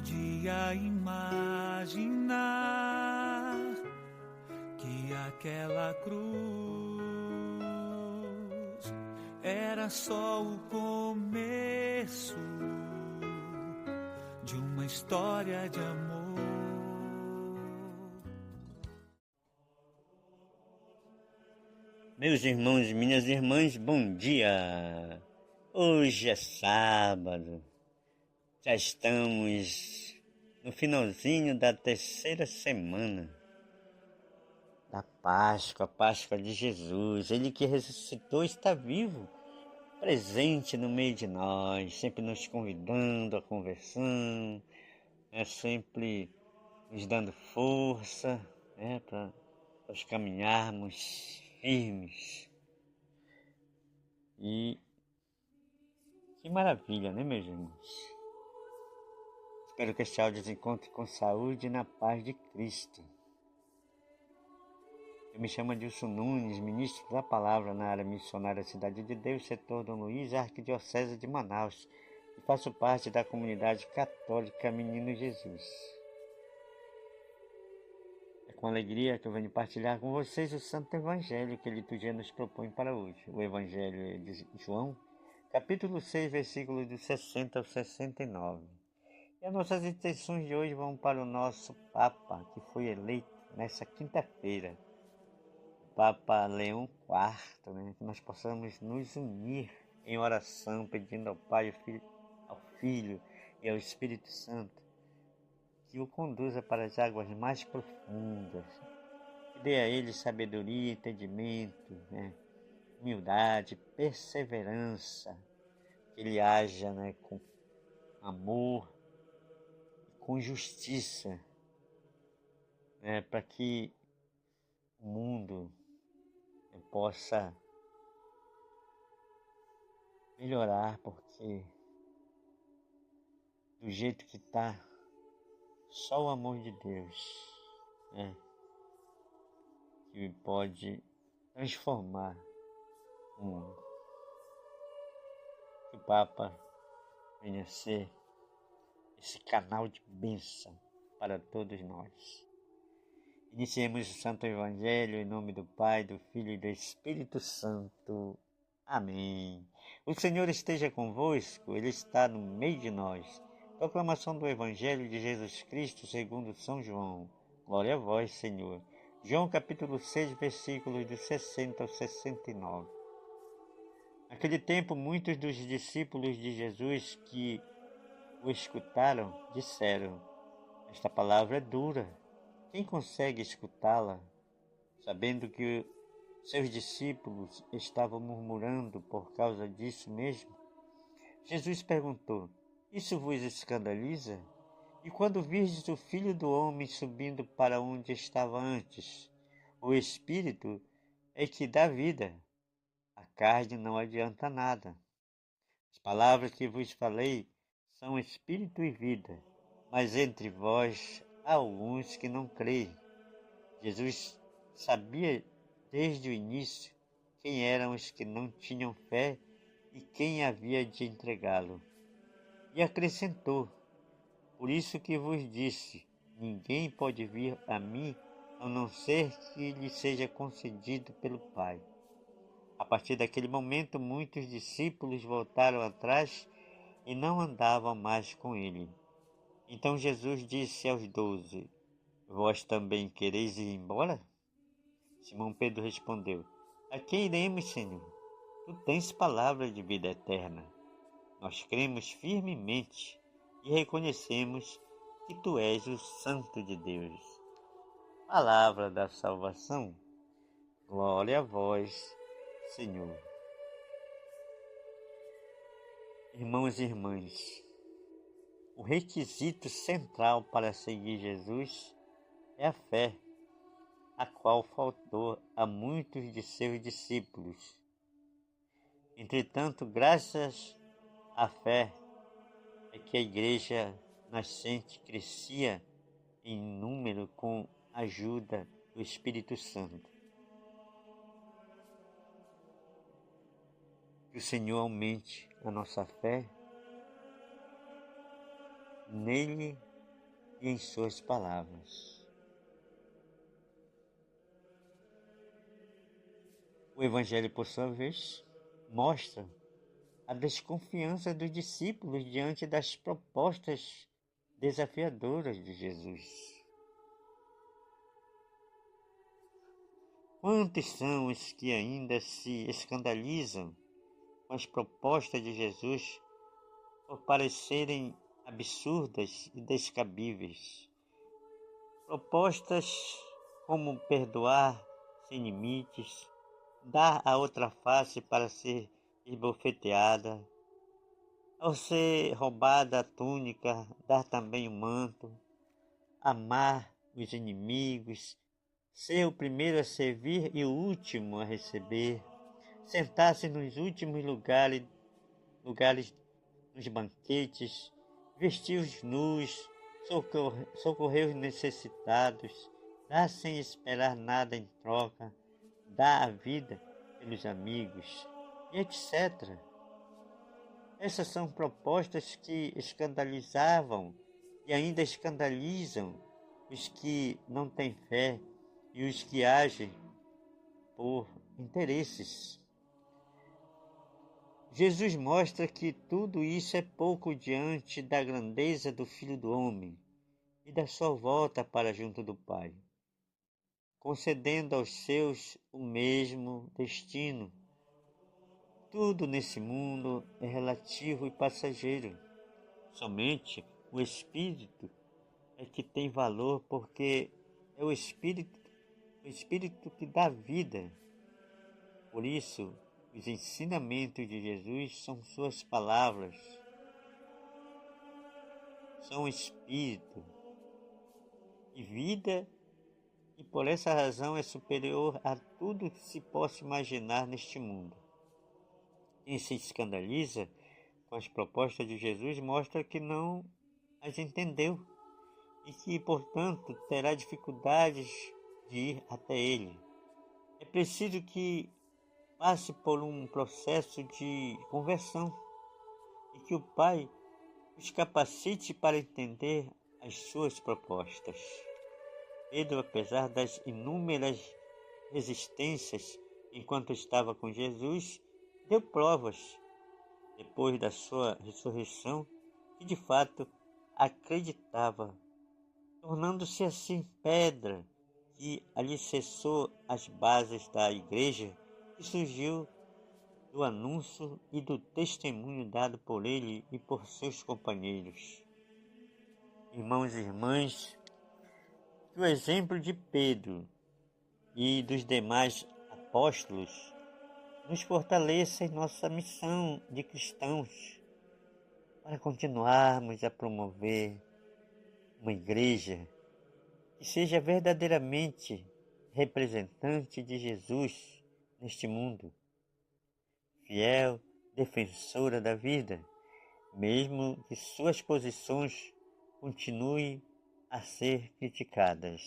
podia imaginar que aquela cruz era só o começo de uma história de amor. Meus irmãos e minhas irmãs, bom dia! Hoje é sábado, já estamos no finalzinho da terceira semana da Páscoa, a Páscoa de Jesus. Ele que ressuscitou está vivo, presente no meio de nós, sempre nos convidando à conversão, sempre nos dando força, para nós caminharmos firmes. E que maravilha, né, meus irmãos? Espero que este áudio se encontre com saúde e na paz de Cristo. Eu me chamo Adilson Nunes, ministro da Palavra na área missionária Cidade de Deus, setor Dom Luís, Arquidiocese de Manaus, e faço parte da comunidade católica Menino Jesus. É com alegria que eu venho partilhar com vocês o Santo Evangelho que a liturgia nos propõe para hoje. O Evangelho é de João, capítulo 6, versículos de 60 ao 69. E as nossas intenções de hoje vão para o nosso Papa, que foi eleito nessa quinta-feira, o Papa Leão IV, que nós possamos nos unir em oração, pedindo ao Pai, ao Filho e ao Espírito Santo, que o conduza para as águas mais profundas, que dê a ele sabedoria, entendimento, humildade, perseverança, que ele haja com amor, com justiça, para que o mundo possa melhorar, porque do jeito que está, só o amor de Deus que pode transformar o mundo. Que o Papa venha ser esse canal de bênção para todos nós. Iniciemos o Santo Evangelho em nome do Pai, do Filho e do Espírito Santo. Amém. O Senhor esteja convosco, Ele está no meio de nós. Proclamação do Evangelho de Jesus Cristo segundo São João. Glória a vós, Senhor. João capítulo 6, versículos de 60 ao 69. Naquele tempo, muitos dos discípulos de Jesus que o escutaram disseram: esta palavra é dura. Quem consegue escutá-la? Sabendo que seus discípulos estavam murmurando por causa disso mesmo, Jesus perguntou: isso vos escandaliza? E quando virdes o Filho do Homem subindo para onde estava antes, o Espírito é que dá vida, a carne não adianta nada. As palavras que vos falei são Espírito e vida, mas entre vós há alguns que não creem. Jesus sabia desde o início quem eram os que não tinham fé e quem havia de entregá-lo. E acrescentou: por isso que vos disse, ninguém pode vir a mim a não ser que lhe seja concedido pelo Pai. A partir daquele momento, muitos discípulos voltaram atrás e não andavam mais com ele. Então Jesus disse aos 12: vós também quereis ir embora? Simão Pedro respondeu: a quem iremos, Senhor? Tu tens palavra de vida eterna. Nós cremos firmemente e reconhecemos que tu és o Santo de Deus. Palavra da salvação. Glória a vós, Senhor. Irmãos e irmãs, o requisito central para seguir Jesus é a fé, a qual faltou a muitos de seus discípulos. Entretanto, graças à fé é que a igreja nascente crescia em número com a ajuda do Espírito Santo. Que o Senhor aumente a nossa fé nele e em suas palavras. O Evangelho, por sua vez, mostra a desconfiança dos discípulos diante das propostas desafiadoras de Jesus. Quantos são os que ainda se escandalizam com as propostas de Jesus por parecerem absurdas e descabíveis? Propostas como perdoar sem limites, dar a outra face para ser esbofeteada, ao ser roubada a túnica, dar também o manto, amar os inimigos, ser o primeiro a servir e o último a receber, sentar-se nos últimos lugares nos banquetes, vestir os nus, socorrer os necessitados, dar sem esperar nada em troca, dar a vida pelos amigos, e etc. Essas são propostas que escandalizavam e ainda escandalizam os que não têm fé e os que agem por interesses. Jesus mostra que tudo isso é pouco diante da grandeza do Filho do Homem e da sua volta para junto do Pai, concedendo aos seus o mesmo destino. Tudo nesse mundo é relativo e passageiro. Somente o Espírito é que tem valor, porque é o Espírito que dá vida. Por isso, os ensinamentos de Jesus são suas palavras, são Espírito e vida, e por essa razão é superior a tudo que se possa imaginar neste mundo. Quem se escandaliza com as propostas de Jesus mostra que não as entendeu e que, portanto, terá dificuldades de ir até ele. É preciso que passe por um processo de conversão e que o Pai os capacite para entender as suas propostas. Pedro, apesar das inúmeras resistências enquanto estava com Jesus, deu provas, depois da sua ressurreição, que de fato acreditava, tornando-se assim pedra que alicerçou as bases da igreja, que surgiu do anúncio e do testemunho dado por ele e por seus companheiros. Irmãos e irmãs, que o exemplo de Pedro e dos demais apóstolos nos fortaleça em nossa missão de cristãos, para continuarmos a promover uma igreja que seja verdadeiramente representante de Jesus neste mundo, fiel defensora da vida, mesmo que suas posições continuem a ser criticadas.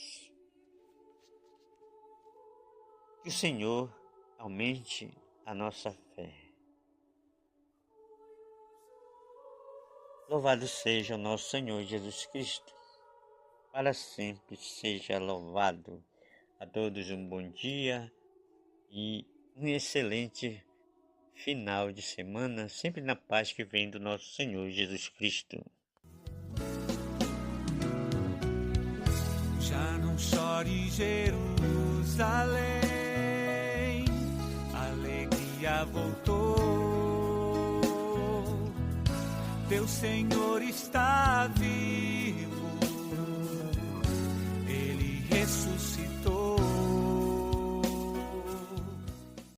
Que o Senhor aumente a nossa fé. Louvado seja o nosso Senhor Jesus Cristo, para sempre seja louvado. A todos um bom dia e um excelente final de semana, sempre na paz que vem do nosso Senhor Jesus Cristo. Já não chore, Jerusalém, a alegria voltou, teu Senhor está